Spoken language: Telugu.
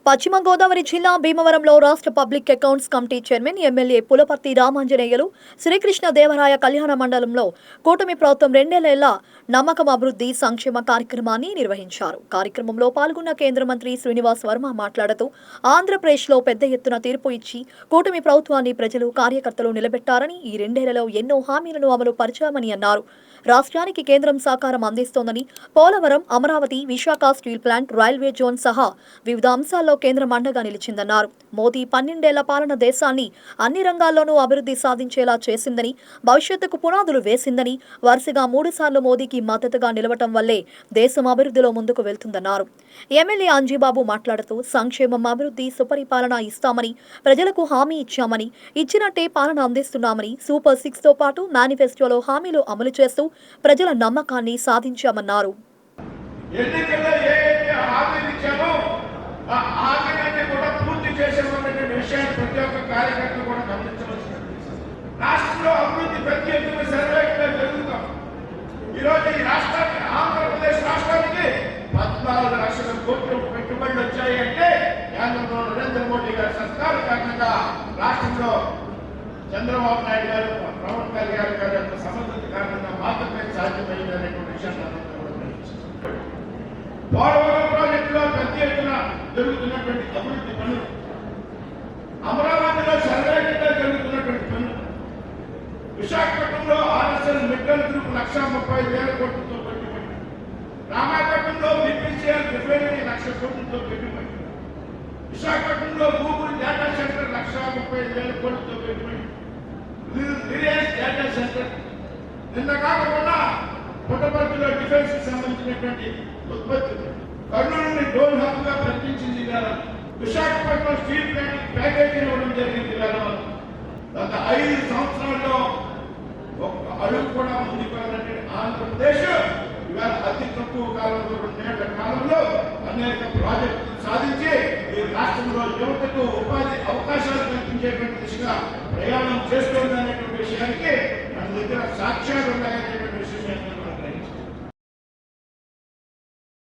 పశ్చిమ గోదావరి జిల్లా భీమవరంలో రాష్ట్ర public accounts committee chairman MLA Pulaparthi Ramanjaneyulu Srikrishna Devaraya కళ్యాణ మండలంలో కూటమి ప్రభుత్వం 2 ఏళ్ల నమ్మకం అభివృద్ధి సంక్షేమ కార్యక్రమాన్ని నిర్వహించారు. కార్యక్రమంలో పాల్గొన్న కేంద్ర మంత్రి శ్రీనివాస్ వర్మ మాట్లాడుతూ ఆంధ్రప్రదేశ్లో పెద్ద ఎత్తున తీర్పు ఇచ్చి కూటమి ప్రభుత్వాన్ని ప్రజలు కార్యకర్తలు నిలబెట్టారని, ఈ 2 ఏళ్లలో ఎన్నో హామీలను అమలు పరిచామని అన్నారు. రాష్ట్రానికి కేంద్రం సహకారం అందిస్తోందని, Polavaram, Amaravati, Visakha steel plant, railway zone సహా వివిధ అంశాల్లో కేంద్రం అండగా నిలిచిందన్నారు. మోదీ 12 ఏళ్ల పాలన దేశాన్ని అన్ని రంగాల్లోనూ అభివృద్ధి సాధించేలా చేసిందని, భవిష్యత్తుకు పునాదులు వేసిందని, వరుసగా 3 సార్లు మోదీకి మద్దతుగా నిలవటం వల్లే దేశం అభివృద్ధిలో ముందుకు వెళ్తుందన్నారు. ఎమ్మెల్యే అంజీబాబు మాట్లాడుతూ సంక్షేమం, అభివృద్ధి, సుపరిపాలన ఇస్తామని ప్రజలకు హామీ ఇచ్చామని, ఇచ్చినట్టే పాలన అందిస్తున్నామని, సూపర్ 6తో పాటు మేనిఫెస్టోలో హామీలు అమలు చేస్తూ ప్రజల నమ్మకాన్ని సాధించామన్నారు. ఎన్నికల్లో ఏదైతే హామీలు ఇచ్చామో ఆ హామీలన్నీ కూడా పూర్తి చేసామనే విషయాన్ని ప్రతి ఒక్క కార్యకర్త కూడా గమనించవలసింది. రాష్ట్రంలో అభివృద్ధి ప్రతి ఎత్తున సర్వేగా జరుగుతాం. ఈరోజు ఈ రాష్ట్రానికి, ఆంధ్రప్రదేశ్ రాష్ట్రానికి 14 లక్షల కోట్లు పెట్టుబడులు వచ్చాయంటే కేంద్రంలో నరేంద్ర మోడీ గారి సర్కారు కారణంగా, రాష్ట్రంలో చంద్రబాబు నాయుడు గారు, పవన్ కళ్యాణ్ గారి యొక్క సమర్థత కారణంగా మాత్రమే సాధ్యమైంది అనేటువంటి విషయాన్ని పోలవరం ప్రాజెక్టులో పెద్ద ఎత్తున జరుగుతున్నటువంటి అభివృద్ధి పనులు, అమరావతిలో సర్వేగా జరుగుతున్నటువంటి పనులు, విశాఖపట్నంలో ఆర్ఎస్ఎల్ మిట్టల్ గ్రూప్ 1,30,000 కోట్లతో పెట్టుబడి, రామాయపట్నంలో బీపీసీఎల్ రిఫైనరీ 1,00,000 కోట్లతో పెట్టుబడి, విశాఖపట్నంలో గూగుల్ డేటా సెంటర్ 1,35,000 కోట్లతో పెట్టుబడి, రిలయన్స్ డేటా సెంటర్, నిన్న కాకుండా పుట్టపర్తిలో డిఫెన్స్ కి సంబంధించినటువంటి ఉత్పత్తి, కర్నూలుని డోన్ హబ్ గా ప్రకటించింది కదా, విశాఖపట్నం స్టీల్ ప్లాంట్ ప్యాకేజీ ఇవ్వడం జరిగింది కదా. గత 5 సంవత్సరాల్లో ఒక్క అడుగు కూడా ముందుకు వెళ్ళినటువంటి ఆంధ్రప్రదేశ్ ఇవాళ అతి తక్కువ కాలంలో 2 ఏళ్ల కాలంలో అనేక ప్రాజెక్టులు సాధించి ఈ రాష్ట్రంలో యువతకు ఉపాధి అవకాశాలు కల్పించేటువంటి దిశగా ప్రయాణం చేస్తోంది అనేటువంటి విషయానికి మన దగ్గర సాక్ష్యాలు ఉన్నాయనేటువంటి విషయాన్ని